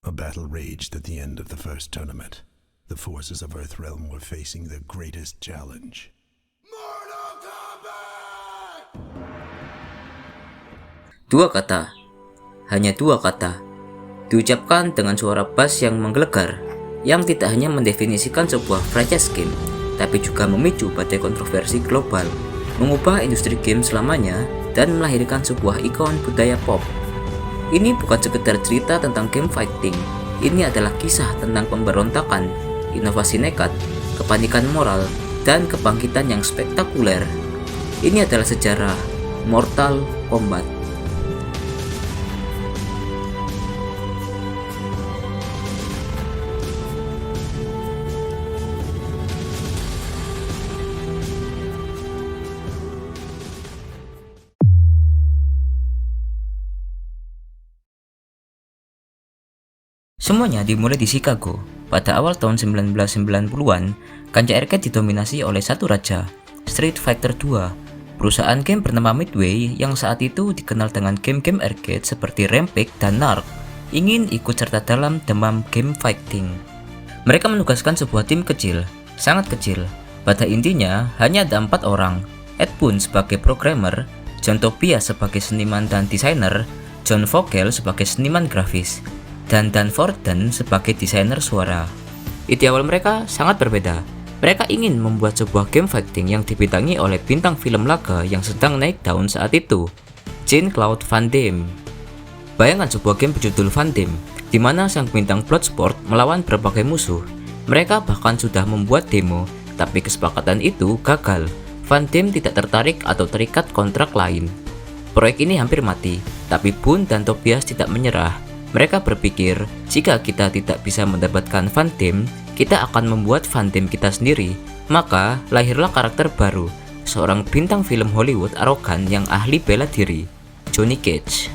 A battle raged at the end of the first tournament. The forces of Earthrealm were facing their greatest challenge. Mortal Kombat! Dua kata, hanya dua kata, diucapkan dengan suara bass yang menggelegar, yang tidak hanya mendefinisikan sebuah franchise game, tapi juga memicu badai kontroversi global, mengubah industri game selamanya, dan melahirkan sebuah ikon budaya pop. Ini bukan sekedar cerita tentang game fighting, ini adalah kisah tentang pemberontakan, inovasi nekat, kepanikan moral, dan kebangkitan yang spektakuler. Ini adalah sejarah Mortal Kombat. Semuanya dimulai di Chicago. Pada awal tahun 1990-an, kancah arcade didominasi oleh satu raja, Street Fighter II, perusahaan game bernama Midway yang saat itu dikenal dengan game-game arcade seperti Rampage dan Narc, ingin ikut serta dalam demam game fighting. Mereka menugaskan sebuah tim kecil, sangat kecil. Pada intinya, hanya ada 4 orang, Ed Boon sebagai programmer, John Tobias sebagai seniman dan desainer, John Vogel sebagai seniman grafis, dan Dan Forden sebagai desainer suara. Ide awal mereka sangat berbeda. Mereka ingin membuat sebuah game fighting yang dibintangi oleh bintang film laga yang sedang naik daun saat itu, Jean-Claude Van Damme. Bayangkan sebuah game berjudul Van Damme, di mana sang bintang Bloodsport melawan berbagai musuh. Mereka bahkan sudah membuat demo, tapi kesepakatan itu gagal. Van Damme tidak tertarik atau terikat kontrak lain. Proyek ini hampir mati, tapi Boon dan Tobias tidak menyerah. Mereka berpikir, jika kita tidak bisa mendapatkan Van Damme, kita akan membuat Van Damme kita sendiri. Maka, lahirlah karakter baru, seorang bintang film Hollywood arogan yang ahli bela diri, Johnny Cage.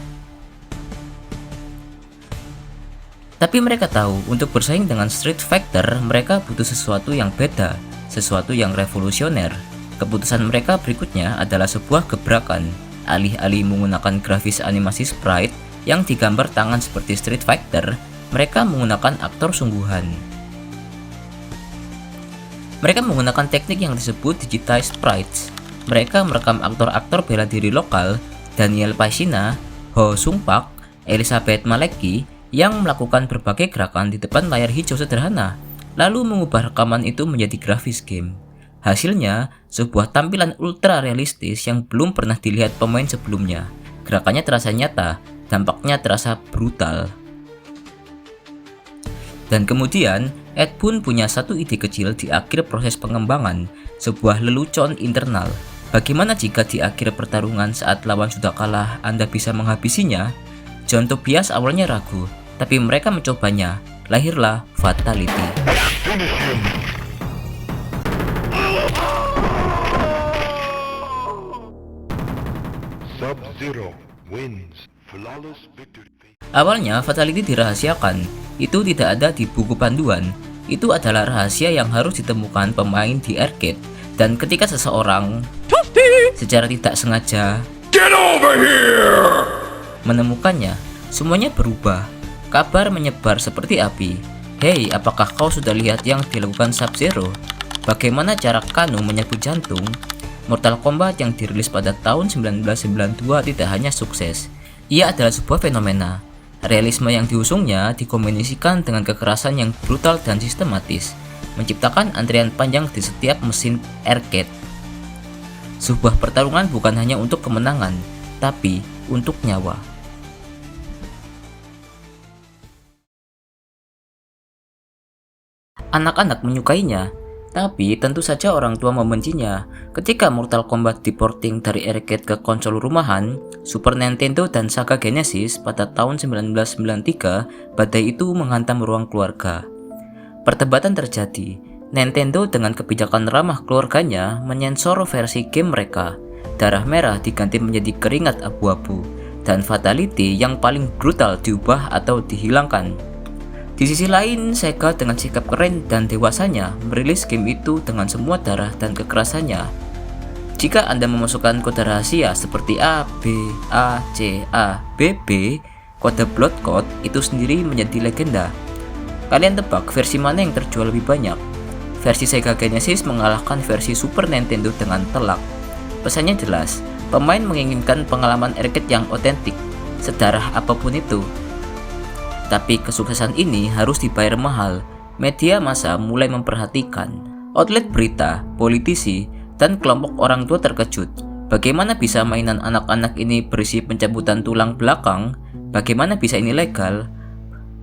Tapi mereka tahu, untuk bersaing dengan Street Fighter, mereka butuh sesuatu yang beda, sesuatu yang revolusioner. Keputusan mereka berikutnya adalah sebuah gebrakan. Alih-alih menggunakan grafis animasi sprite yang digambar tangan seperti Street Fighter, mereka menggunakan aktor sungguhan. Mereka menggunakan teknik yang disebut digitized sprites. Mereka merekam aktor-aktor bela diri lokal, Daniel Paisina, Ho Sung Pak, Elizabeth Malecki, yang melakukan berbagai gerakan di depan layar hijau sederhana, lalu mengubah rekaman itu menjadi grafis game. Hasilnya, sebuah tampilan ultra realistis yang belum pernah dilihat pemain sebelumnya. Gerakannya terasa nyata, dampaknya terasa brutal. Dan kemudian, Ed Boon punya satu ide kecil di akhir proses pengembangan, sebuah lelucon internal. Bagaimana jika di akhir pertarungan saat lawan sudah kalah, Anda bisa menghabisinya? John Tobias awalnya ragu, tapi mereka mencobanya. Lahirlah Fatality. Sub-Zero wins. Awalnya Fatality dirahasiakan, itu tidak ada di buku panduan. Itu adalah rahasia yang harus ditemukan pemain di arcade. Dan ketika seseorang secara tidak sengaja menemukannya, semuanya berubah. Kabar menyebar seperti api. Hei, apakah kau sudah lihat yang dilakukan Sub-Zero? Bagaimana cara Kano menyerbu jantung? Mortal Kombat yang dirilis pada tahun 1992 tidak hanya sukses, ia adalah sebuah fenomena. Realisme yang diusungnya dikombinasikan dengan kekerasan yang brutal dan sistematis, menciptakan antrian panjang di setiap mesin arcade. Sebuah pertarungan bukan hanya untuk kemenangan, tapi untuk nyawa. Anak-anak menyukainya, tapi tentu saja orang tua membencinya. Ketika Mortal Kombat diporting dari arcade ke konsol rumahan, Super Nintendo dan Sega Genesis pada tahun 1993, badai itu menghantam ruang keluarga. Perdebatan terjadi. Nintendo dengan kebijakan ramah keluarganya menyensor versi game mereka. Darah merah diganti menjadi keringat abu-abu, dan Fatality yang paling brutal diubah atau dihilangkan. Di sisi lain, Sega dengan sikap keren dan dewasanya merilis game itu dengan semua darah dan kekerasannya. Jika Anda memasukkan kode rahasia seperti A, B, A, C, A, B, B, kode Blood Code itu sendiri menjadi legenda. Kalian tebak versi mana yang terjual lebih banyak? Versi Sega Genesis mengalahkan versi Super Nintendo dengan telak. Pesannya jelas, pemain menginginkan pengalaman arcade yang otentik, sedarah apapun itu. Tapi kesuksesan ini harus dibayar mahal. Media massa mulai memperhatikan. Outlet berita, politisi, dan kelompok orang tua terkejut. Bagaimana bisa mainan anak-anak ini berisi pencabutan tulang belakang? Bagaimana bisa ini legal?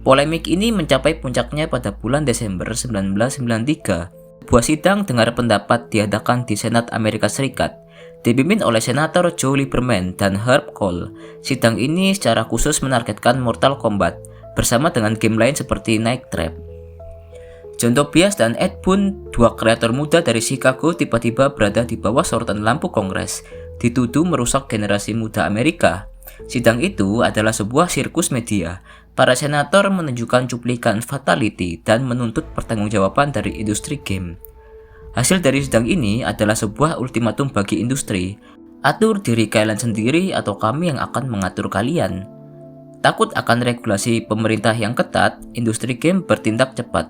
Polemik ini mencapai puncaknya pada bulan Desember 1993. Sebuah sidang dengar pendapat diadakan di Senat Amerika Serikat, dipimpin oleh Senator Joe Lieberman dan Herb Kohl. Sidang ini secara khusus menargetkan Mortal Kombat, bersama dengan game lain seperti Night Trap. John Tobias dan Ed Boon, dua kreator muda dari Chicago, tiba-tiba berada di bawah sorotan lampu Kongres, dituduh merusak generasi muda Amerika. Sidang itu adalah sebuah sirkus media. Para senator menunjukkan cuplikan fatality dan menuntut pertanggungjawaban dari industri game. Hasil dari sidang ini adalah sebuah ultimatum bagi industri. Atur diri kalian sendiri atau kami yang akan mengatur kalian. Takut akan regulasi pemerintah yang ketat, industri game bertindak cepat.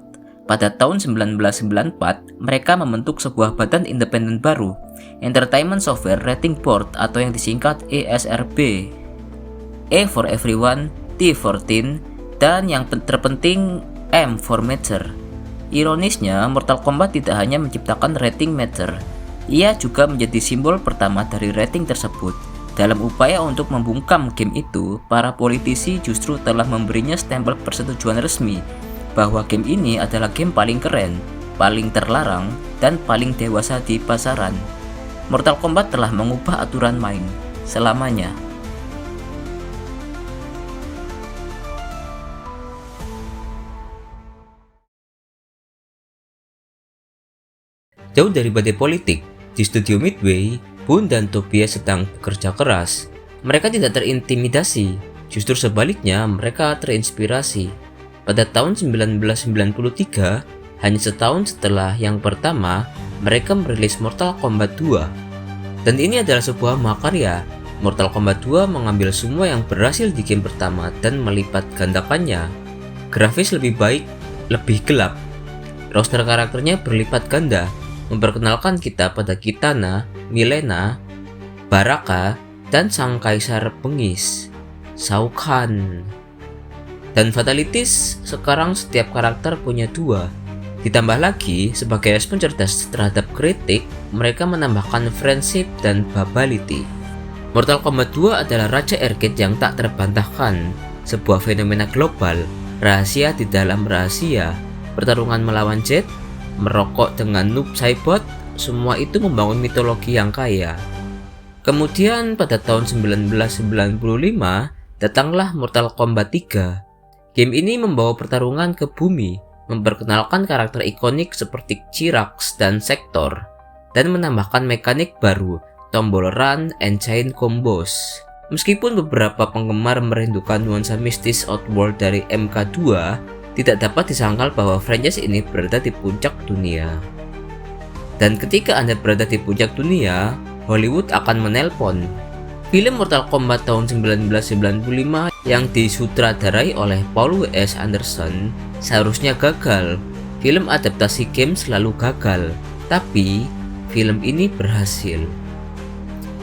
Pada tahun 1994, mereka membentuk sebuah badan independen baru, Entertainment Software Rating Board atau yang disingkat ESRB. E for Everyone, T for Teen, dan yang terpenting M for Mature. Ironisnya, Mortal Kombat tidak hanya menciptakan rating Mature, ia juga menjadi simbol pertama dari rating tersebut. Dalam upaya untuk membungkam game itu, para politisi justru telah memberinya stempel persetujuan resmi bahwa game ini adalah game paling keren, paling terlarang, dan paling dewasa di pasaran. Mortal Kombat telah mengubah aturan main selamanya. Jauh dari badai politik, di studio Midway, Boon dan Tobias sedang bekerja keras. Mereka tidak terintimidasi, justru sebaliknya mereka terinspirasi. Pada tahun 1993, hanya setahun setelah yang pertama, mereka merilis Mortal Kombat 2. Dan ini adalah sebuah mahakarya. Mortal Kombat 2 mengambil semua yang berhasil di game pertama dan melipat gandakannya. Grafis lebih baik, lebih gelap. Roster karakternya berlipat ganda, memperkenalkan kita pada Kitana, Milena, Baraka, dan sang kaisar bengis, Shao Kahn. Dan fatalities, sekarang setiap karakter punya dua. Ditambah lagi, sebagai respon cerdas terhadap kritik, mereka menambahkan friendship dan babality. Mortal Kombat 2 adalah raja arcade yang tak terbantahkan, sebuah fenomena global, rahasia di dalam rahasia, pertarungan melawan Jet, merokok dengan Noob Saibot, semua itu membangun mitologi yang kaya. Kemudian pada tahun 1995, datanglah Mortal Kombat 3. Game ini membawa pertarungan ke bumi, memperkenalkan karakter ikonik seperti Chirax dan Sektor, dan menambahkan mekanik baru, tombol run and chain combos. Meskipun beberapa penggemar merindukan nuansa mistis Outworld dari MK2, tidak dapat disangkal bahwa franchise ini berada di puncak dunia. Dan ketika Anda berada di puncak dunia, Hollywood akan menelpon. Film Mortal Kombat tahun 1995 yang disutradarai oleh Paul W.S. Anderson seharusnya gagal. Film adaptasi game selalu gagal, tapi film ini berhasil.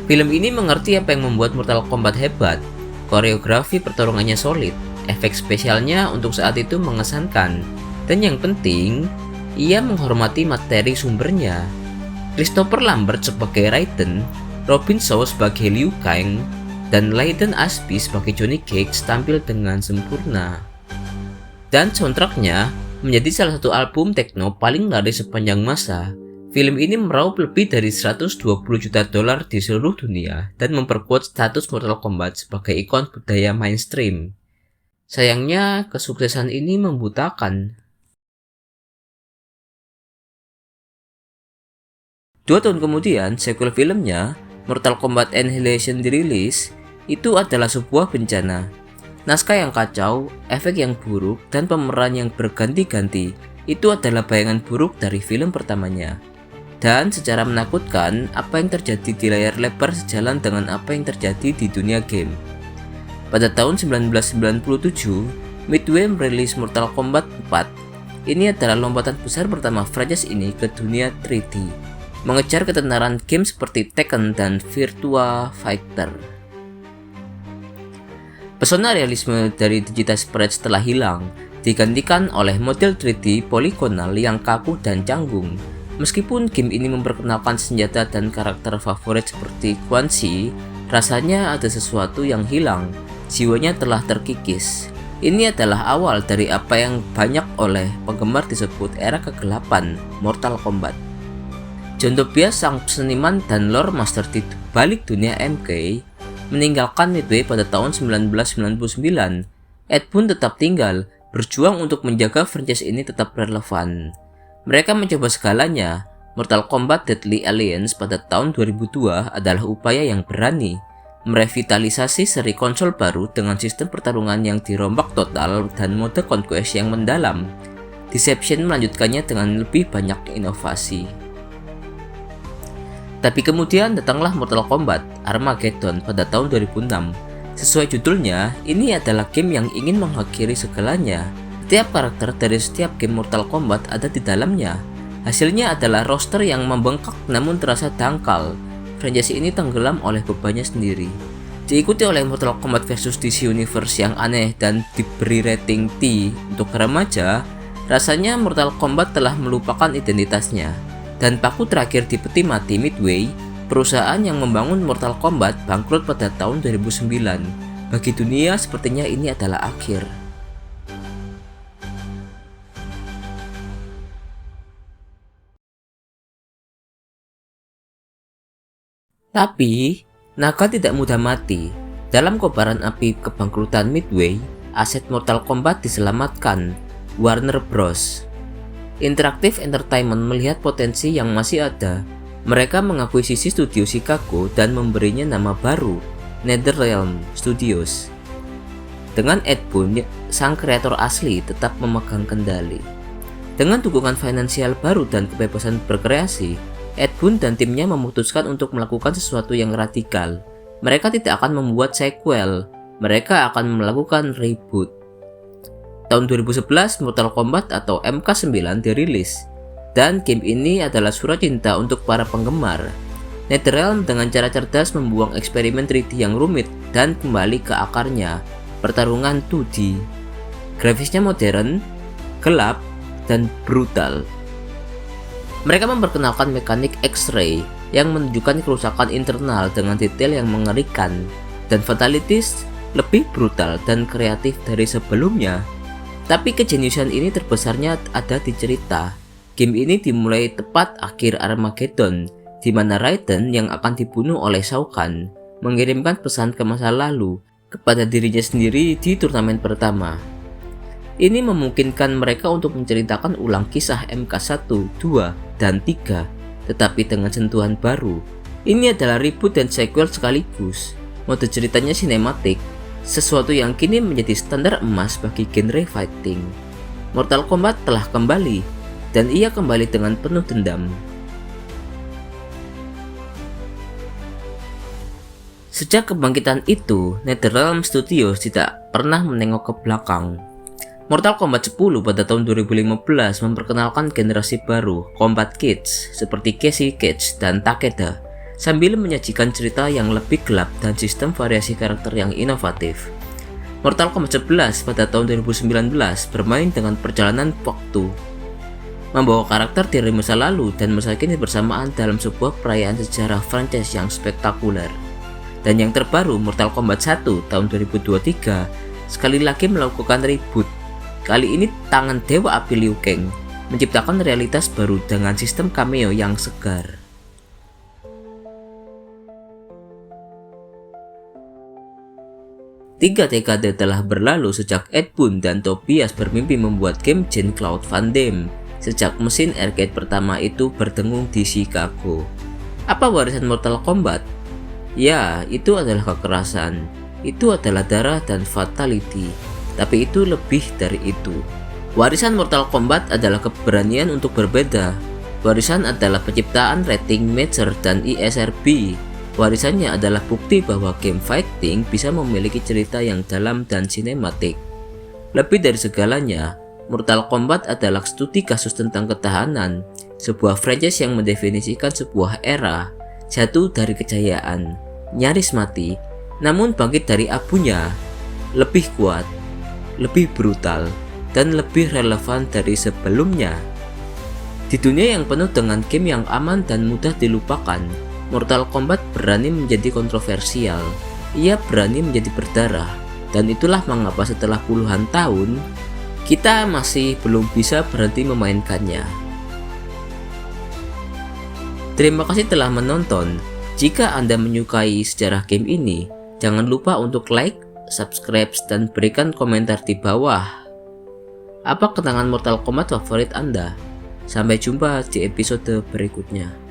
Film ini mengerti apa yang membuat Mortal Kombat hebat. Koreografi pertarungannya solid, efek spesialnya untuk saat itu mengesankan, dan yang penting, ia menghormati materi sumbernya. Christopher Lambert sebagai Raiden, Robin Shaw sebagai Liu Kang, dan Leiden Ashby sebagai Johnny Cage tampil dengan sempurna. Dan soundtracknya menjadi salah satu album techno paling laris sepanjang masa. Film ini meraup lebih dari 120 juta dolar di seluruh dunia dan memperkuat status Mortal Kombat sebagai ikon budaya mainstream. Sayangnya, kesuksesan ini membutakan. 2 tahun kemudian, sequel filmnya, Mortal Kombat Annihilation dirilis. Itu adalah sebuah bencana. Naskah yang kacau, efek yang buruk, dan pemeran yang berganti-ganti. Itu adalah bayangan buruk dari film pertamanya. Dan secara menakutkan, apa yang terjadi di layar lebar sejalan dengan apa yang terjadi di dunia game. Pada tahun 1997, Midway merilis Mortal Kombat 4. Ini adalah lompatan besar pertama franchise ini ke dunia 3D, mengejar ketenaran game seperti Tekken dan Virtua Fighter. Pesona realisme dari Digital Sprite telah hilang, digantikan oleh model 3D poligonal yang kaku dan canggung. Meskipun game ini memperkenalkan senjata dan karakter favorit seperti Quan Chi, rasanya ada sesuatu yang hilang. Jiwanya telah terkikis. Ini adalah awal dari apa yang banyak oleh penggemar disebut era kegelapan Mortal Kombat. John Tobias, sang seniman dan lore master di balik dunia MK, meninggalkan Midway pada tahun 1999. Ed Boon tetap tinggal, berjuang untuk menjaga franchise ini tetap relevan. Mereka mencoba segalanya. Mortal Kombat Deadly Alliance pada tahun 2002 adalah upaya yang berani, merevitalisasi seri konsol baru dengan sistem pertarungan yang dirombak total dan mode conquest yang mendalam. Deception melanjutkannya dengan lebih banyak inovasi. Tapi kemudian datanglah Mortal Kombat Armageddon pada tahun 2006. Sesuai judulnya, ini adalah game yang ingin mengakhiri segalanya. Setiap karakter dari setiap game Mortal Kombat ada di dalamnya. Hasilnya adalah roster yang membengkak namun terasa dangkal. Franchise ini tenggelam oleh bebannya sendiri. Diikuti oleh Mortal Kombat vs DC Universe yang aneh dan diberi rating T untuk remaja, rasanya Mortal Kombat telah melupakan identitasnya. Dan paku terakhir di peti mati Midway, perusahaan yang membangun Mortal Kombat, bangkrut pada tahun 2009. Bagi dunia, sepertinya ini adalah akhir. Tapi, naga tidak mudah mati. Dalam kobaran api kebangkrutan Midway, aset Mortal Kombat diselamatkan. Warner Bros. Interactive Entertainment melihat potensi yang masih ada. Mereka mengakuisisi studio Chicago dan memberinya nama baru, NetherRealm Studios. Dengan Ed Boon, sang kreator asli, tetap memegang kendali. Dengan dukungan finansial baru dan kebebasan berkreasi, Ed Boon dan timnya memutuskan untuk melakukan sesuatu yang radikal. Mereka tidak akan membuat sequel, mereka akan melakukan reboot. Tahun 2011, Mortal Kombat atau MK9 dirilis, dan game ini adalah surat cinta untuk para penggemar. NetherRealm dengan cara cerdas membuang eksperimen 3D yang rumit dan kembali ke akarnya, pertarungan 2D. Grafisnya modern, gelap, dan brutal. Mereka memperkenalkan mekanik X-ray yang menunjukkan kerusakan internal dengan detail yang mengerikan, dan fatalities lebih brutal dan kreatif dari sebelumnya. Tapi kejeniusan ini terbesarnya ada di cerita. Game ini dimulai tepat akhir Armageddon, di mana Raiden yang akan dibunuh oleh Shao Kahn mengirimkan pesan ke masa lalu kepada dirinya sendiri di turnamen pertama. Ini memungkinkan mereka untuk menceritakan ulang kisah MK1, 2, dan 3, tetapi dengan sentuhan baru. Ini adalah reboot dan sequel sekaligus. Mode ceritanya sinematik, sesuatu yang kini menjadi standar emas bagi genre fighting. Mortal Kombat telah kembali, dan ia kembali dengan penuh dendam. Sejak kebangkitan itu, NetherRealm Studios tidak pernah menengok ke belakang. Mortal Kombat 10 pada tahun 2015 memperkenalkan generasi baru Combat Kids seperti Casey Cage dan Takeda, sambil menyajikan cerita yang lebih gelap dan sistem variasi karakter yang inovatif. Mortal Kombat 11 pada tahun 2019 bermain dengan perjalanan waktu, membawa karakter dari masa lalu dan masa kini bersamaan dalam sebuah perayaan sejarah franchise yang spektakuler. Dan yang terbaru, Mortal Kombat 1 tahun 2023 sekali lagi melakukan reboot. Kali ini tangan Dewa Api Liu Kang menciptakan realitas baru dengan sistem cameo yang segar. Tiga dekade telah berlalu sejak Ed Boon dan Tobias bermimpi membuat game Jean-Claude Van Damme sejak mesin arcade pertama itu berdengung di Chicago. Apa warisan Mortal Kombat? Ya, itu adalah kekerasan, itu adalah darah dan fatality, tapi itu lebih dari itu. Warisan Mortal Kombat adalah keberanian untuk berbeda. Warisan adalah penciptaan rating Major dan ESRB. Warisannya adalah bukti bahwa game fighting bisa memiliki cerita yang dalam dan sinematik. Lebih dari segalanya, Mortal Kombat adalah studi kasus tentang ketahanan, sebuah franchise yang mendefinisikan sebuah era, jatuh dari kejayaan, nyaris mati, namun bangkit dari abunya, lebih kuat, lebih brutal, dan lebih relevan dari sebelumnya. Di dunia yang penuh dengan game yang aman dan mudah dilupakan, Mortal Kombat berani menjadi kontroversial. Ia berani menjadi berdarah, dan itulah mengapa setelah puluhan tahun, kita masih belum bisa berhenti memainkannya. Terima kasih telah menonton. Jika Anda menyukai sejarah game ini, jangan lupa untuk like, subscribe, dan berikan komentar di bawah. Apa kenangan Mortal Kombat favorit Anda? Sampai jumpa di episode berikutnya.